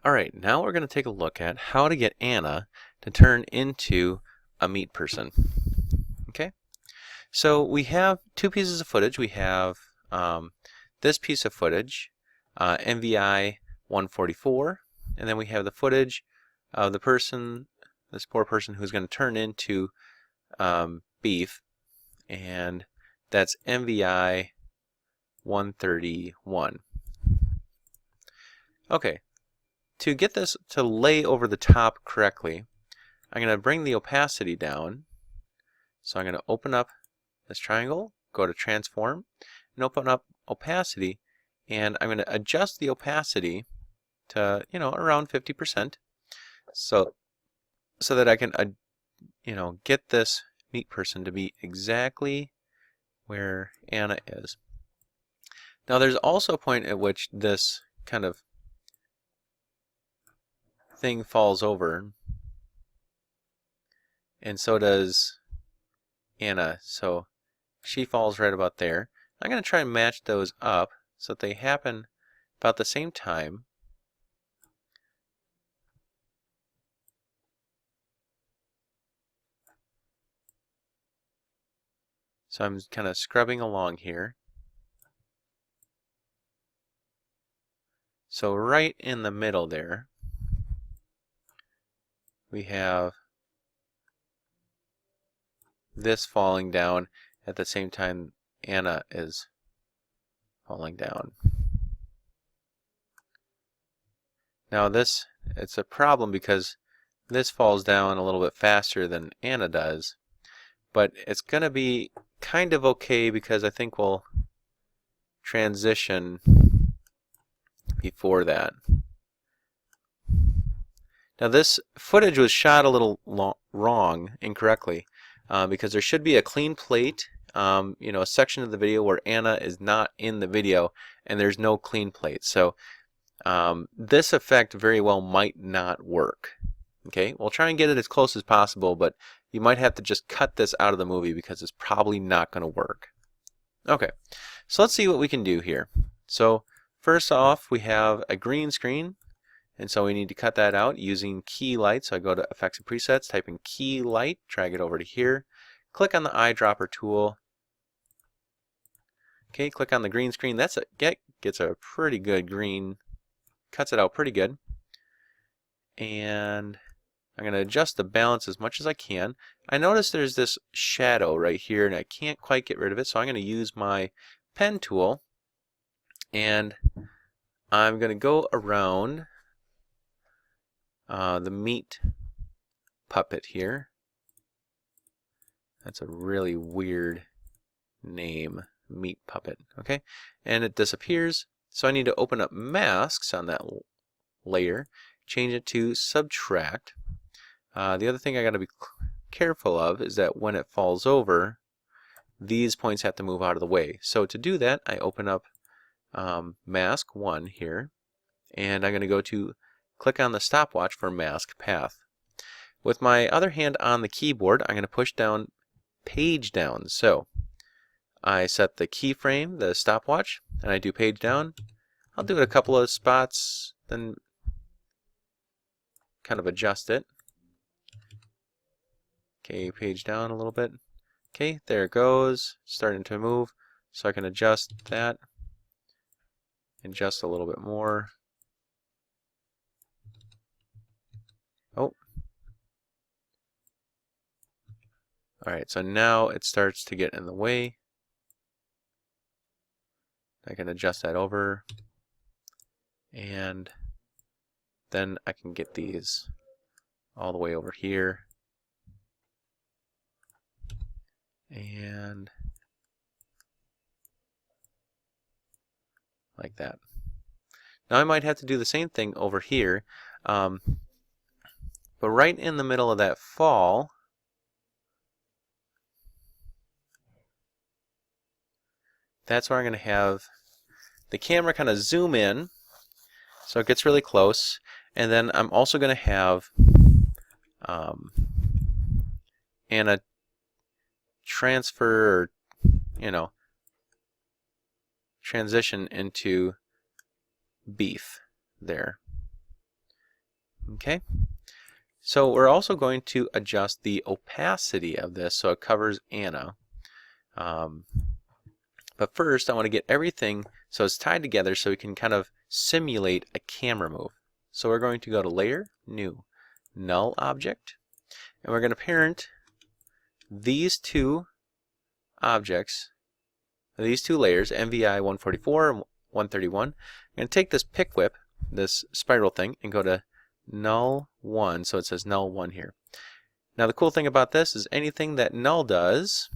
Alright, now we're going to take a look at how to get Anna to turn into a meat person. Okay, so we have two pieces of footage. We have this piece of footage, NVI 144, and then we have the footage of the person, this poor person who's going to turn into beef, and that's NVI 131. Okay. To get this to lay over the top correctly, I'm going to bring the opacity down. So I'm going to open up this triangle, go to transform, and open up opacity, and I'm going to adjust the opacity to, around 50%, so that I can, get this meat person to be exactly where Anna is. Now there's also a point at which this kind of thing falls over, and so does Anna, so she falls right about there. I'm going to try and match those up so that they happen about the same time. So I'm kind of scrubbing along here. So right in the middle there, we have this falling down at the same time Anna is falling down. Now it's a problem because this falls down a little bit faster than Anna does, but it's going to be kind of okay because I think we'll transition before that. Now this footage was shot a little wrong, incorrectly, because there should be a clean plate, a section of the video where Anna is not in the video, and there's no clean plate. So this effect very well might not work. Okay, we'll try and get it as close as possible, but you might have to just cut this out of the movie because it's probably not going to work. Okay, so let's see what we can do here. So first off, we have a green screen. And so we need to cut that out using key light. So I go to Effects and Presets, type in key light, drag it over to here, click on the eyedropper tool. Okay, click on the green screen. That's gets a pretty good green, cuts it out pretty good. And I'm going to adjust the balance as much as I can. I notice there's this shadow right here, and I can't quite get rid of it. So I'm going to use my pen tool, and I'm going to go around the meat puppet here. That's a really weird name, meat puppet. Okay, and it disappears. So I need to open up masks on that layer, change it to subtract. The other thing I got to be careful of is that when it falls over, these points have to move out of the way. So to do that, I open up mask 1 here, and I'm going to go to click on the stopwatch for mask path. With my other hand on the keyboard, I'm going to push down page down. So I set the keyframe, the stopwatch, and I do page down. I'll do it a couple of spots, then kind of adjust it. Okay, page down a little bit. Okay, there it goes, starting to move. So I can adjust that, adjust a little bit more. Oh. Alright, so now it starts to get in the way. I can adjust that over. And then I can get these all the way over here. And like that. Now I might have to do the same thing over here. But right in the middle of that fall, that's where I'm going to have the camera kind of zoom in so it gets really close. And then I'm also going to have Anna transfer, or, transition into beef there. Okay. So we're also going to adjust the opacity of this so it covers Anna. But first I want to get everything so it's tied together so we can kind of simulate a camera move. So we're going to go to Layer, New, Null Object, and we're going to parent these two objects, these two layers, MVI 144 and 131. I'm going to take this pick whip, this spiral thing, and go to null 1, so it says null 1 here. Now the cool thing about this is anything that null does,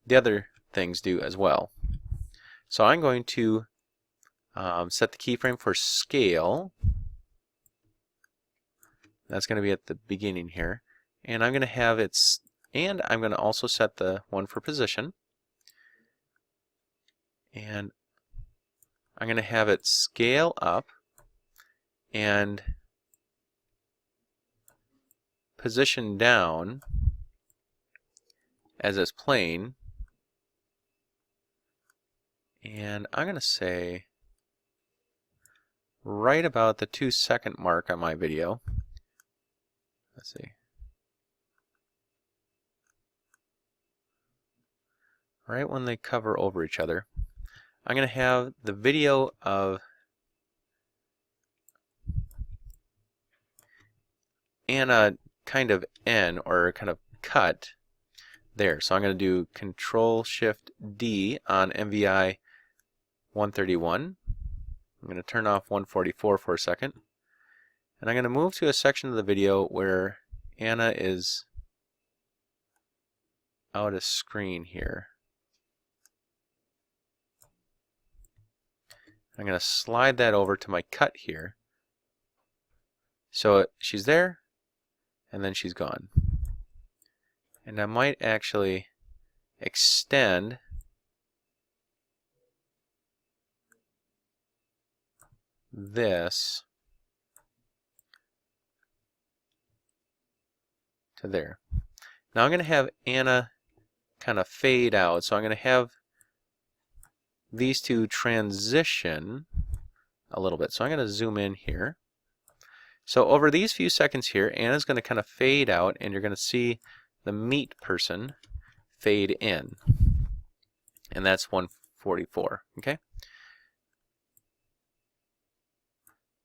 the other things do as well. So I'm going to set the keyframe for scale. That's going to be at the beginning here. And I'm going to have its, and I'm going to also set the one for position. And I'm going to have it scale up and position down as it's playing. And I'm going to say right about the 2-second mark on my video. Let's see. Right when they cover over each other, I'm going to have the video of Anna kind of end or kind of cut there. So I'm going to do Control-Shift-D on MVI 131. I'm going to turn off 144 for a second. And I'm going to move to a section of the video where Anna is out of screen here. I'm going to slide that over to my cut here. So she's there, and then she's gone. And I might actually extend this to there. Now I'm going to have Anna kind of fade out, so I'm going to have these two transition a little bit. So I'm going to zoom in here. So over these few seconds here, Anna's going to kind of fade out, and you're going to see the meat person fade in. And that's 144, okay?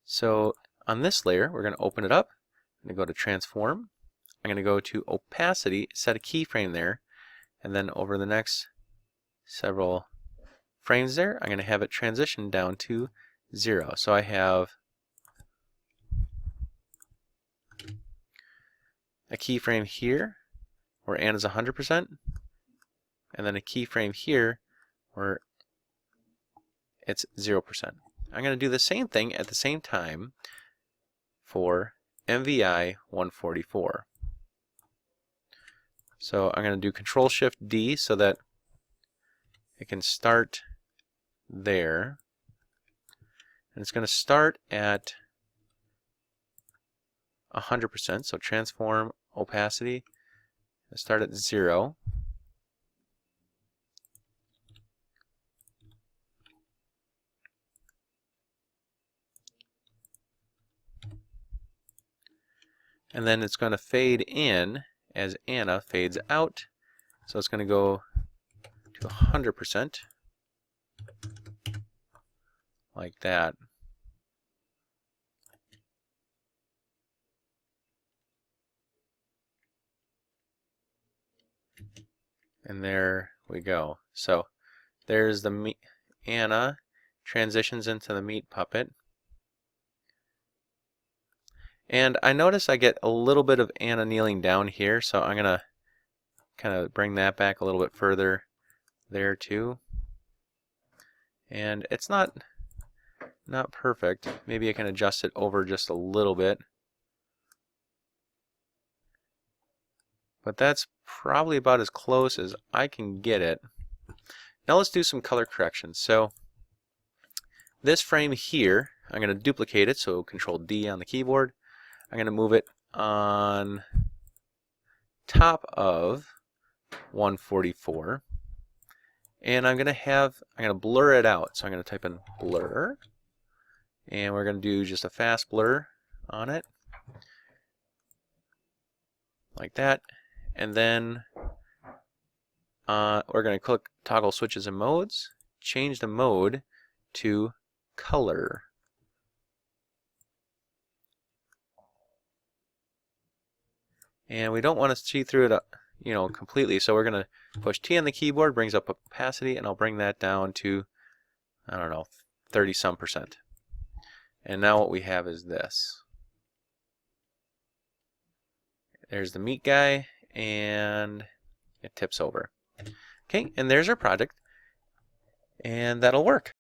So on this layer, we're going to open it up. I'm going to go to Transform. I'm going to go to Opacity, set a keyframe there, and then over the next several frames there, I'm going to have it transition down to 0. So I have a keyframe here where Anna's 100%, and then a keyframe here where it's 0%. I'm going to do the same thing at the same time for MVI 144. So I'm going to do Control-Shift-D so that it can start there. And it's going to start at 100%, so Transform, Opacity, start at 0. And then it's going to fade in as Anna fades out. So it's going to go to 100%, like that. And there we go. So there's the Anna transitions into the meat puppet. And I notice I get a little bit of Anna kneeling down here, so I'm going to kind of bring that back a little bit further there too. And it's not perfect. Maybe I can adjust it over just a little bit. But that's probably about as close as I can get it. Now let's do some color corrections. So this frame here, I'm going to duplicate it, so Control-D on the keyboard. I'm going to move it on top of 144. And I'm going to blur it out. So I'm going to type in blur. And we're going to do just a fast blur on it, like that. And then we're going to click toggle switches and modes, change the mode to color. And we don't want to see through it, completely. So we're going to push T on the keyboard, brings up opacity, and I'll bring that down to, I don't know, 30-some%. And now what we have is this. There's the meat guy, and it tips over. Okay, and there's our project, and that'll work.